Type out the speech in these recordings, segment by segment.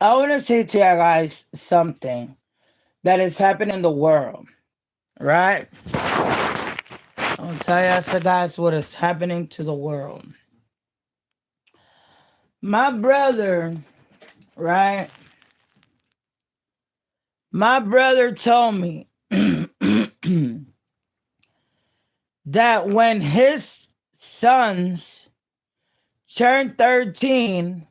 I want to say to you guys something that is happening in the world, right? I'll tell you so guys what is happening to the world. My brother, right? My brother told me that when his sons turned 13,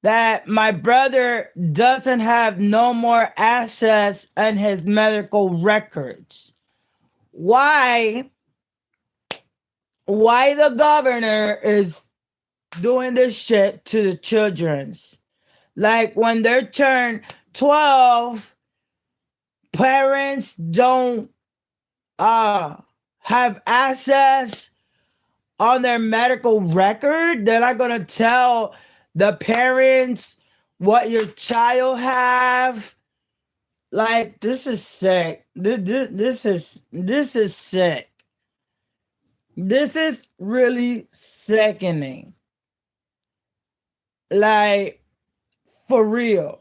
that my brother doesn't have no more access in his medical records. Why? Why the governor is doing this shit to the children's? Like when they turn 12, parents don't have access on their medical record. They're not gonna tell the parents what your child have. Like this is sick. This is sick. This is really sickening. Like for real.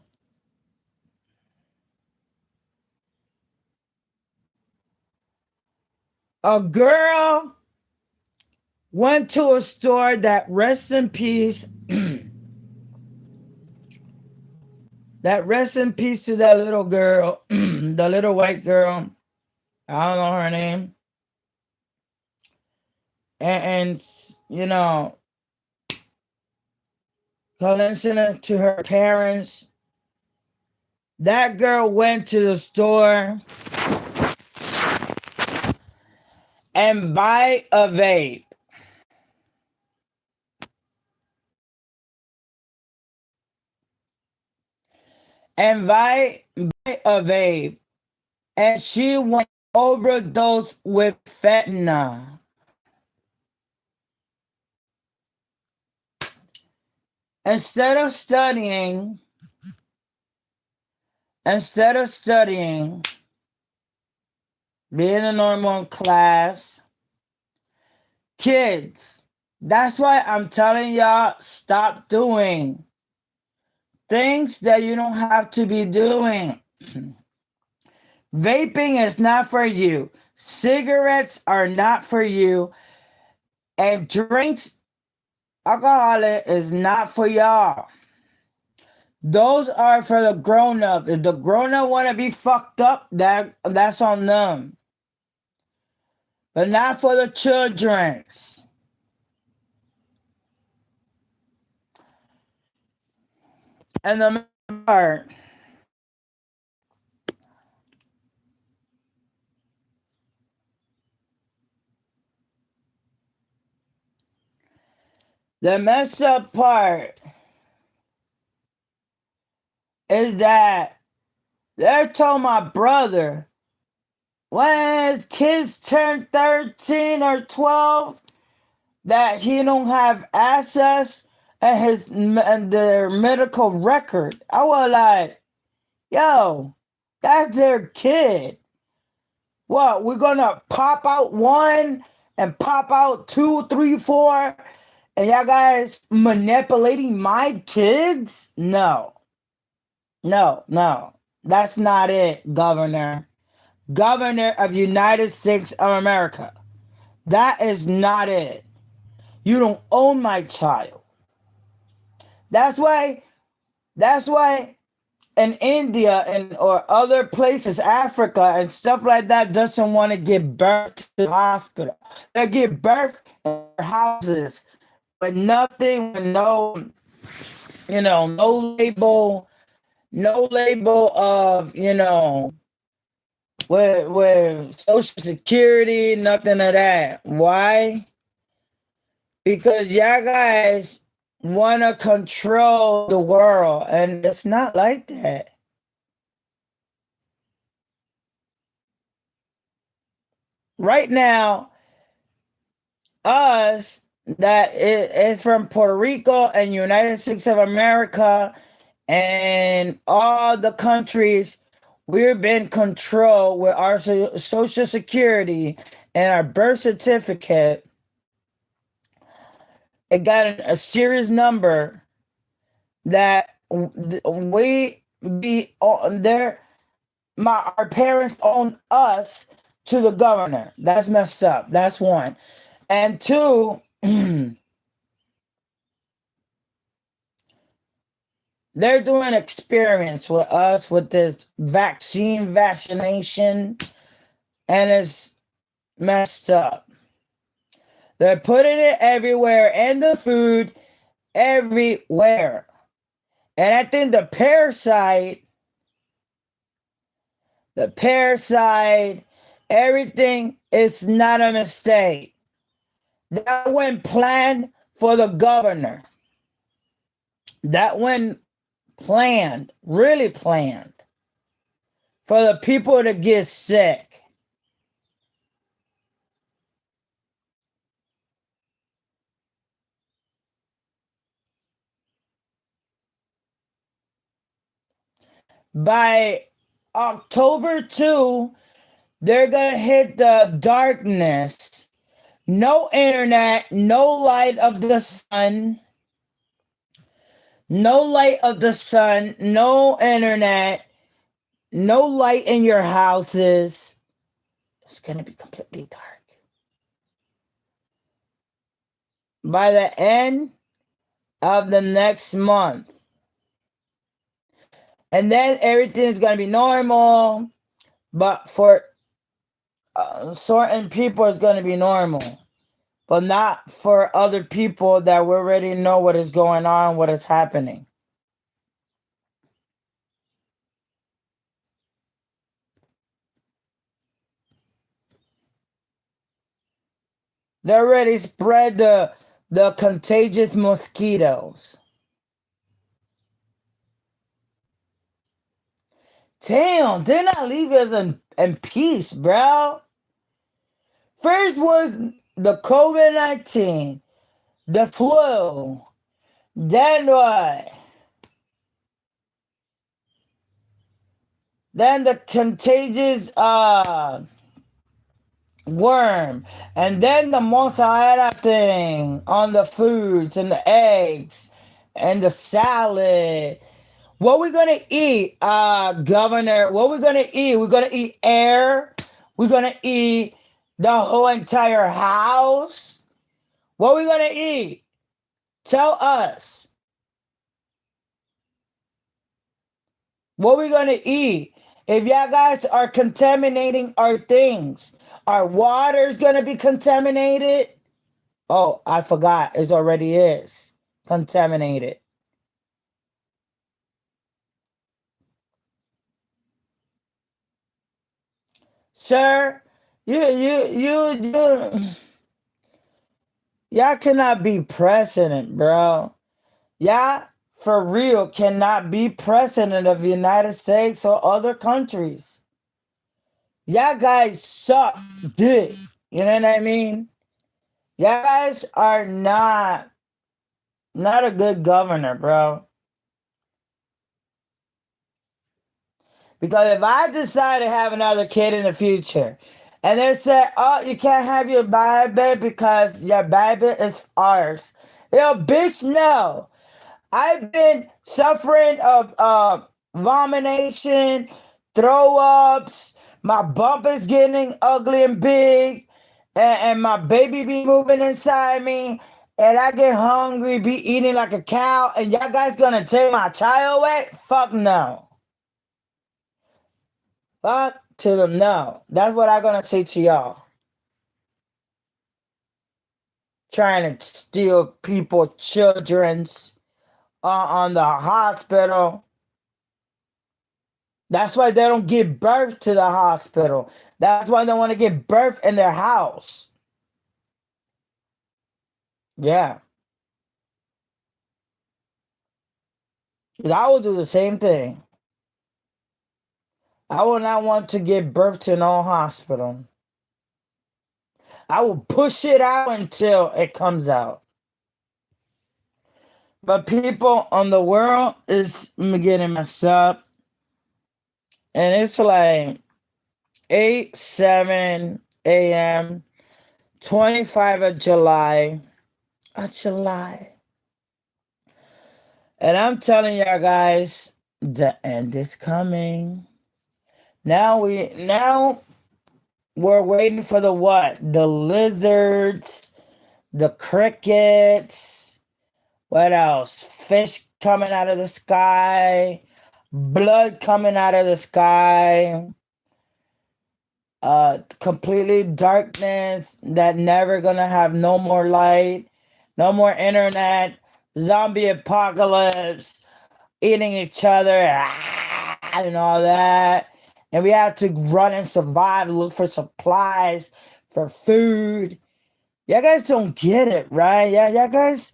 A girl went to a store that rest in peace. That rest in peace to that little girl, the little white girl. I don't know her name. And you know, listening to her parents. That girl went to the store and buy a vape. And buy a vape. And she went overdose with fentanyl. Instead of studying, being a normal class, kids, that's why I'm telling y'all, stop doing things that you don't have to be doing. Vaping is not for you. Cigarettes are not for you. And drinks, alcohol is not for y'all. Those are for the grown up. If the grown up want to be fucked up, that's on them. But not for the children's. And the part, the messed up part is that they told my brother when his kids turn 13 or 12 that he don't have access and their medical record. I was like, yo, that's their kid. What, we're gonna pop out one and pop out two, three, four, and y'all guys manipulating my kids? No. No. That's not it, Governor. Governor of United States of America. That is not it. You don't own my child. That's why in India and or other places, Africa and stuff like that, doesn't want to give birth to the hospital. They give birth in their houses with nothing, with no, no label of, with social security, nothing of that. Why? Because y'all guys want to control the world, and it's not like that. Right now, us that is from Puerto Rico and United States of America and all the countries, we're being controlled with our social security and our birth certificate. It got a serious number that we their my our parents own us to the governor. That's messed up. That's one. And two, they're doing experiments with us with this vaccination, and it's messed up. They're putting it everywhere and the food everywhere. And I think the parasite, everything is not a mistake. That went planned for the governor. That went planned, really planned, for the people to get sick. By October 2, they're going to hit the darkness. No internet, no light of the sun, no light of the sun, no internet, no light in your houses. It's going to be completely dark. By the end of the next month. And then everything's going to be normal. But for certain people, it's going to be normal. But not for other people that we already know what is going on, what is happening. They already spread the contagious mosquitoes. Damn, they're not leaving us in peace, bro. First was the COVID-19, the flu. Then what? Then the contagious worm, and then the mozzarella thing on the foods and the eggs and the salad. What we gonna eat, Governor? What we gonna eat? We're gonna eat air. We're gonna eat the whole entire house. What we gonna eat? Tell us. What we gonna eat? If y'all guys are contaminating our things, our water's gonna be contaminated. Oh, I forgot. It already is contaminated. Sir, y'all cannot be president, bro. Y'all for real cannot be president of the United States or other countries. Y'all guys suck dick. You know what I mean? Y'all guys are not a good governor, bro. Because if I decide to have another kid in the future, and they say, "Oh, you can't have your baby because your baby is ours," yo, bitch, no. I've been suffering of vomitation, throw ups. My bump is getting ugly and big, and my baby be moving inside me, and I get hungry, be eating like a cow, and y'all guys gonna take my child away? Fuck no. Fuck to them no. That's what I'm gonna say to y'all. Trying to steal people, children's on the hospital. That's why they don't give birth to the hospital. That's why they want to give birth in their house. Yeah. 'Cause I will do the same thing. I will not want to give birth to no hospital. I will push it out until it comes out. But people on the world is getting messed up. And it's like 8, 7 a.m., 25 of July. July. And I'm telling y'all guys, the end is coming. Now we're waiting for the what? The lizards, the crickets, what else? Fish coming out of the sky, blood coming out of the sky, completely darkness that never gonna have no more light, no more internet, zombie apocalypse, eating each other, and all that. And we have to run and survive, look for supplies, for food. Y'all guys don't get it, right? Yeah, y'all guys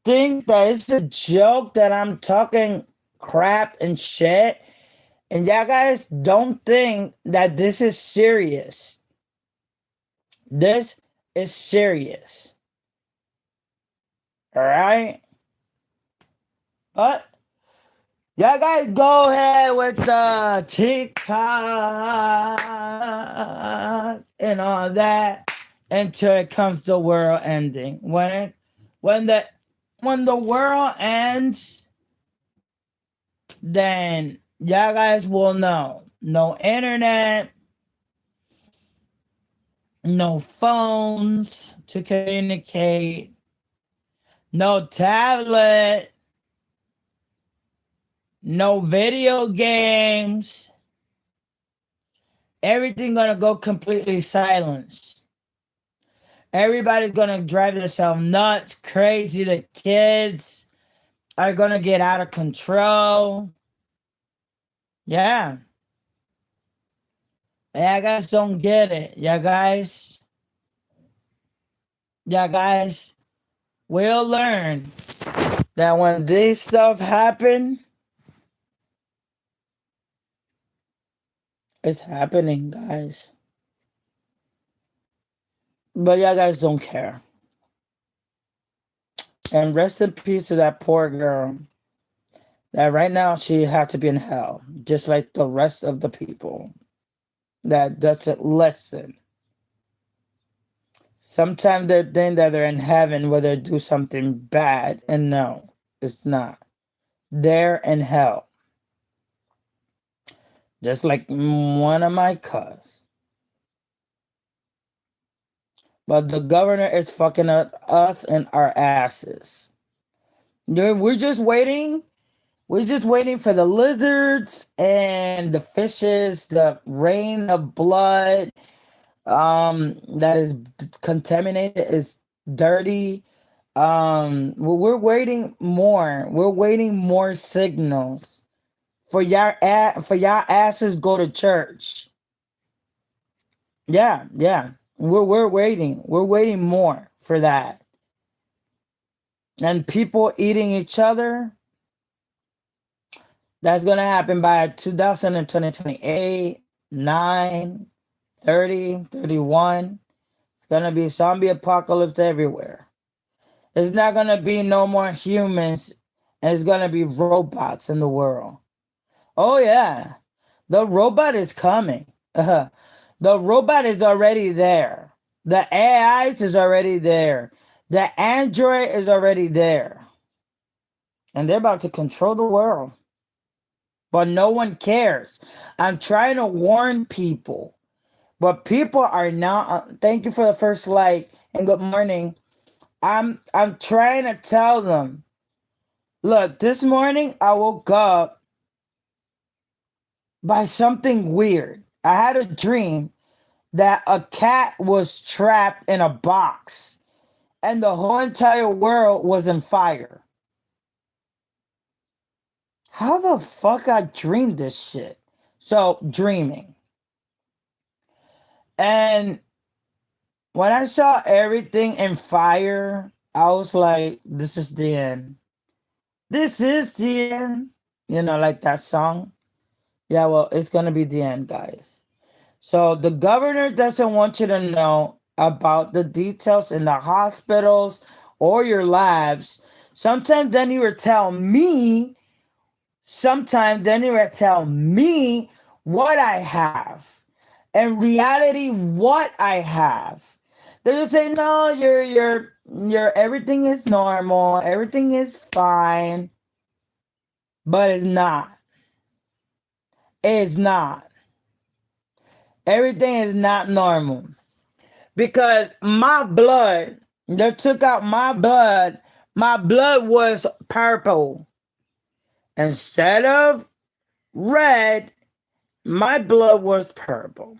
think that it's a joke that I'm talking crap and shit. And y'all guys don't think that this is serious. This is serious. All right? But y'all guys go ahead with the TikTok and all that until it comes to world ending. When the when the world ends, then y'all guys will know. No internet, no phones to communicate, no tablet, no video games. Everything gonna go completely silence. Everybody's gonna drive themselves nuts, crazy. The kids are gonna get out of control. Yeah. Yeah, guys don't get it. Yeah, guys will learn that when this stuff happen, it's happening, guys. But yeah, guys don't care. And rest in peace to that poor girl. That right now she had to be in hell, just like the rest of the people that doesn't listen. Sometimes they think that they're in heaven where they do something bad, and no, it's not. They're in hell. Just like one of my cousins. But the governor is fucking us and our asses. We're just waiting. We're just waiting for the lizards and the fishes, the rain of blood, that is contaminated, is dirty. We're waiting more. We're waiting more signals for y'all asses go to church. Yeah. We're waiting. We're waiting more for that. And people eating each other. That's gonna happen by 2028, 9, 30, 31. It's gonna be zombie apocalypse everywhere. It's not gonna be no more humans, and it's gonna be robots in the world. Oh yeah, the robot is coming. The robot is already there. The AIs is already there. The Android is already there. And they're about to control the world. But no one cares. I'm trying to warn people. But people are now thank you for the first like and good morning. I'm trying to tell them. Look, this morning I woke up by something weird. I had a dream that a cat was trapped in a box and the whole entire world was in fire. How the fuck I dreamed this shit? So, dreaming. And when I saw everything in fire, I was like, this is the end. This is the end. You know, like that song. Yeah, well, it's going to be the end, guys. So the governor doesn't want you to know about the details in the hospitals or your labs. Sometimes then he will tell me, what I have. In reality, what I have. They just say, no, you're everything is normal, everything is fine. but it's not. It's not. Everything is not normal. Because my blood, they took out my blood was purple. Instead of red, my blood was purple.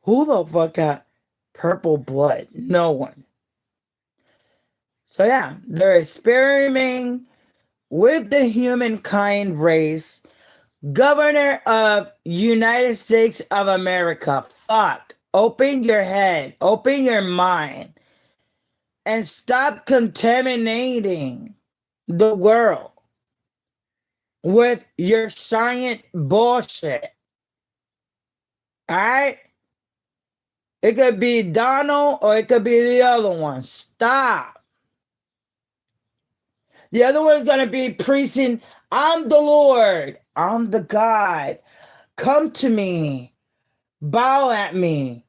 Who the fuck got purple blood? No one. So yeah, they're experimenting with the humankind race. Governor of United States of America, fuck. Open your head, open your mind, and stop contaminating the world with your science bullshit. Alright? It could be Donald or it could be the other one. Stop. The other one is going to be preaching, I'm the Lord, I'm the God. Come to me, bow at me,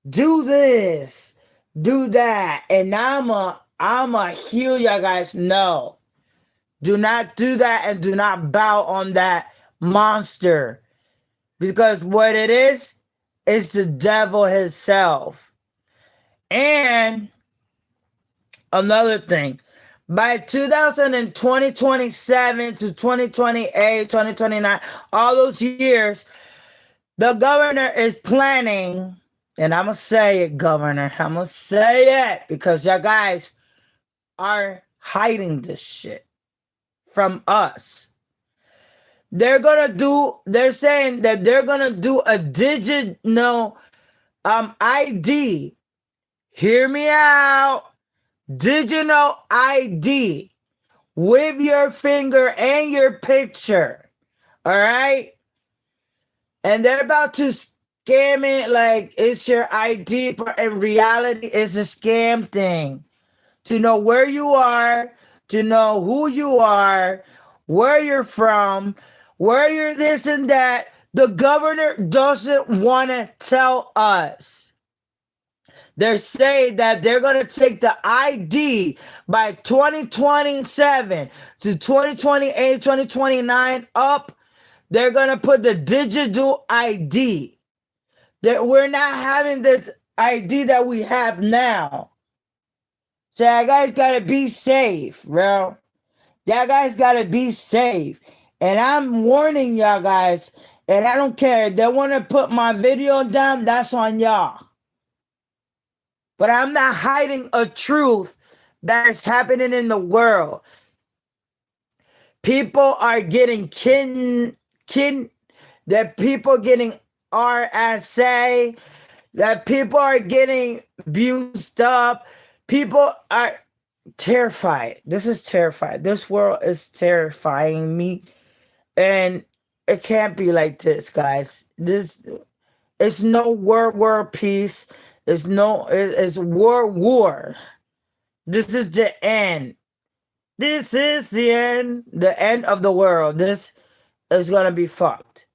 do this, do that, and I'ma heal you guys. No. Do not do that and do not bow on that monster. Because what it is the devil himself. And another thing, by 2027 to 2028, 2029, all those years, the governor is planning, and I'm going to say it, governor, I'm going to say it, because you guys are hiding this shit from us. They're saying that they're gonna do a digital ID. Hear me out. Digital ID with your finger and your picture. All right? And they're about to scam it like it's your ID, but in reality, it's a scam thing. To know where you are, to know who you are, where you're from, where you're this and that. The governor doesn't want to tell us. They're saying that they're going to take the ID by 2027 to 2028, 2029 up. They're going to put the digital ID. That we're not having this ID that we have now. So you guys got to be safe, bro. Y'all guys gotta be safe. And I'm warning y'all guys, and I don't care. If they want to put my video down, that's on y'all. But I'm not hiding a truth that is happening in the world. People are getting that people getting RSA, that people are getting abused up. People are terrified. This is terrified. This world is terrifying me, and it can't be like this, guys. It's no world peace. It's war. This is the end. This is the end of the world. This is gonna be fucked.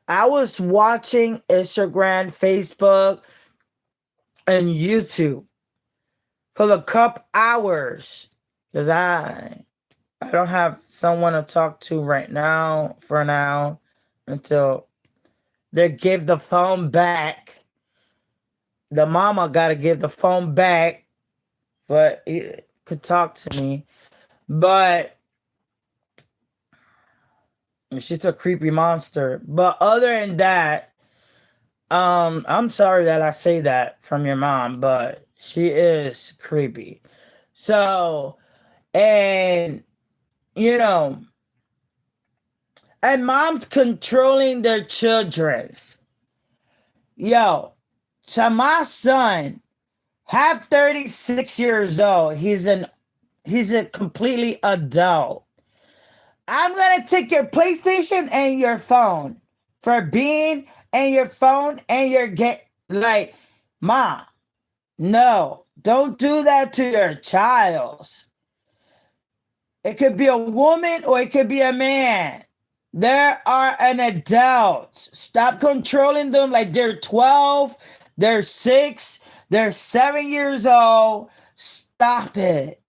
I was watching Instagram, Facebook, and YouTube for the couple hours, because I don't have someone to talk to right now, for now, until they give the phone back. The mama got to give the phone back, but he could talk to me. But she's a creepy monster. But other than that, I'm sorry that I say that from your mom, but she is creepy. So, and you know, and moms controlling their children's. Yo, so my son, half 36 years old, he's a completely adult. I'm gonna take your PlayStation and your phone for being and your phone and your like, Mom, no, don't do that to your child. It could be a woman or it could be a man. There are an adult. Stop controlling them like they're 12, they're 6, they're 7 years old. Stop it.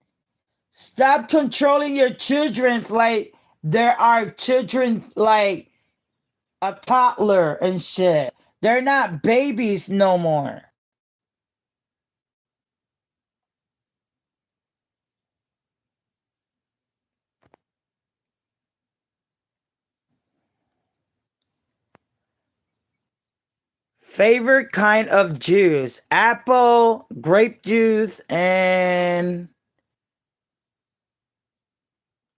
Stop controlling your children like there are children like a toddler and shit. They're not babies no more. Favorite kind of juice: apple, grape juice, and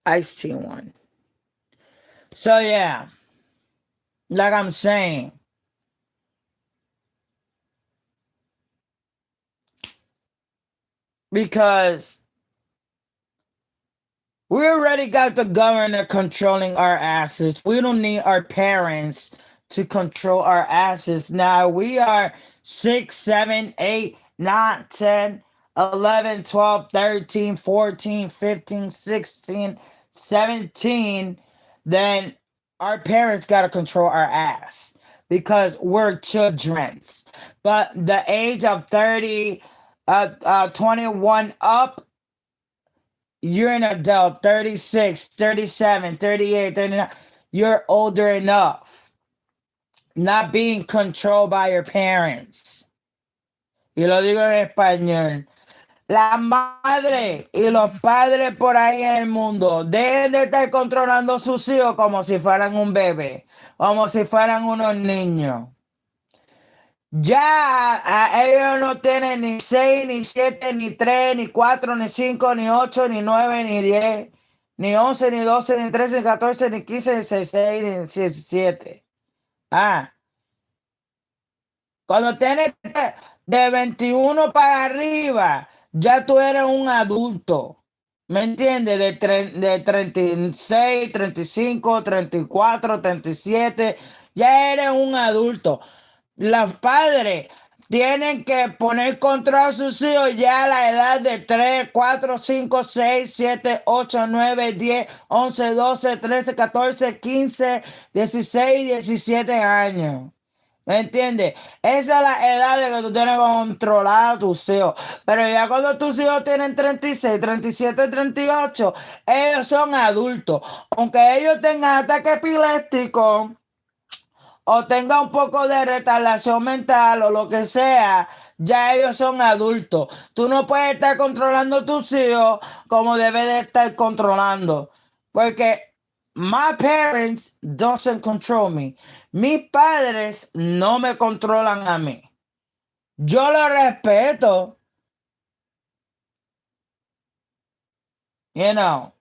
iced tea one. So yeah, like I'm saying, because we already got the governor controlling our asses. We don't need our parents to control our asses. Now we are 6, 7, 8, 9, 10, 11, 12, 13, 14, 15, 16, 17. Then our parents got to control our ass because we're children's. But the age of 30, 21 up, you're an adult, 36, 37, 38, 39. You're older enough, not being controlled by your parents. Y lo digo en español. Las madres y los padres por ahí en el mundo dejen de estar controlando a sus hijos como si fueran un bebé, como si fueran unos niños. Ya ellos no tienen ni 6, ni 7, ni 3, ni 4, ni 5, ni 8, ni 9, ni 10, ni 11, ni 12, ni 13, ni 14, ni 15, ni 16, ni 17. Ah, cuando tienes de 21 para arriba, ya tú eres un adulto. ¿Me entiendes? De 36, 35, 34, 37, ya eres un adulto. Los padres tienen que poner control a sus hijos ya a la edad de 3, 4, 5, 6, 7, 8, 9, 10, 11, 12, 13, 14, 15, 16, 17 años. ¿Me entiendes? Esa es la edad de que tú tienes que controlar a tus hijos. Pero ya cuando tus hijos tienen 36, 37, 38, ellos son adultos. Aunque ellos tengan ataque epiléptico o tenga un poco de retardación mental o lo que sea, ya ellos son adultos. Tú no puedes estar controlando a tus hijos como debes de estar controlando. Porque my parents doesn't control me. Mis padres no me controlan a mí. Yo lo respeto. You know,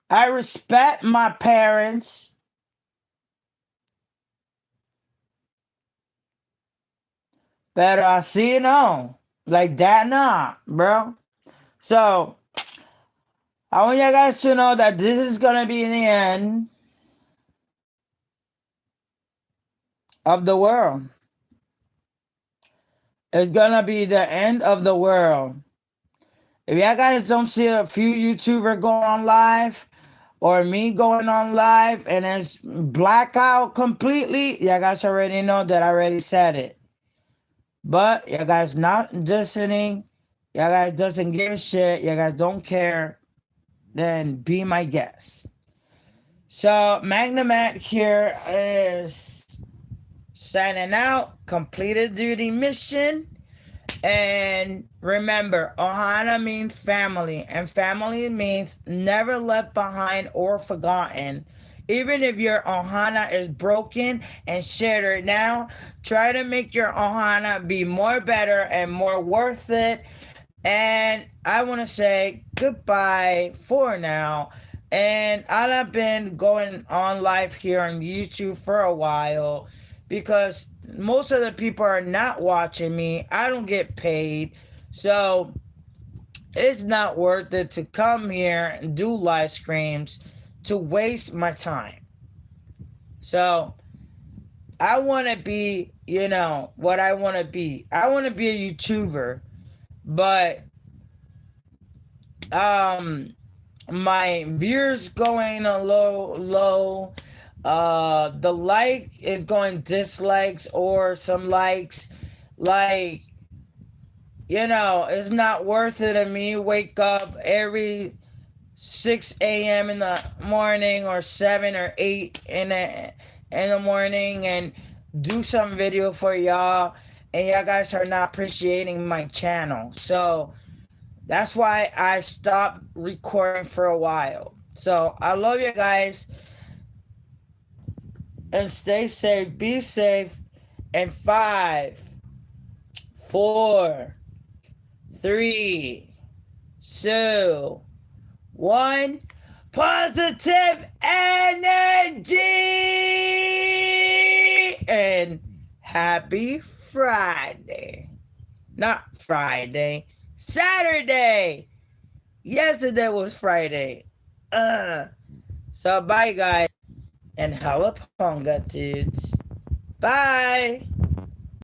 I respect my parents. Pero así no. Like that, nah, bro. So, I want you guys to know that this is going to be the end of the world. It's going to be the end of the world. If you guys don't see a few YouTubers going on live or me going on live and it's blackout completely, you guys already know that I already said it. But you guys not listening, you guys doesn't give a shit, you guys don't care, then be my guest. So Magna here is signing out, completed duty mission. And remember, Ohana means family, and family means never left behind or forgotten. Even if your Ohana is broken and shattered now, try to make your Ohana be more better and more worth it. And I want to say goodbye for now. And I've been going on live here on YouTube for a while because most of the people are not watching me. I don't get paid. So it's not worth it to come here and do live streams to waste my time. So I want to be, what I want to be. I want to be a YouTuber, but my viewers going a low. The like is going dislikes or some likes. Like it's not worth it to me wake up every 6 a.m. in the morning or 7 or 8 in the morning and do some video for y'all, and y'all guys are not appreciating my channel. So that's why I stopped recording for a while. So I love you guys, and stay safe, be safe. And 5, 4, 3, 2, 1. Positive energy and happy Friday. Not Friday, Saturday. Yesterday was Friday. So bye guys, and halaponga dudes. Bye.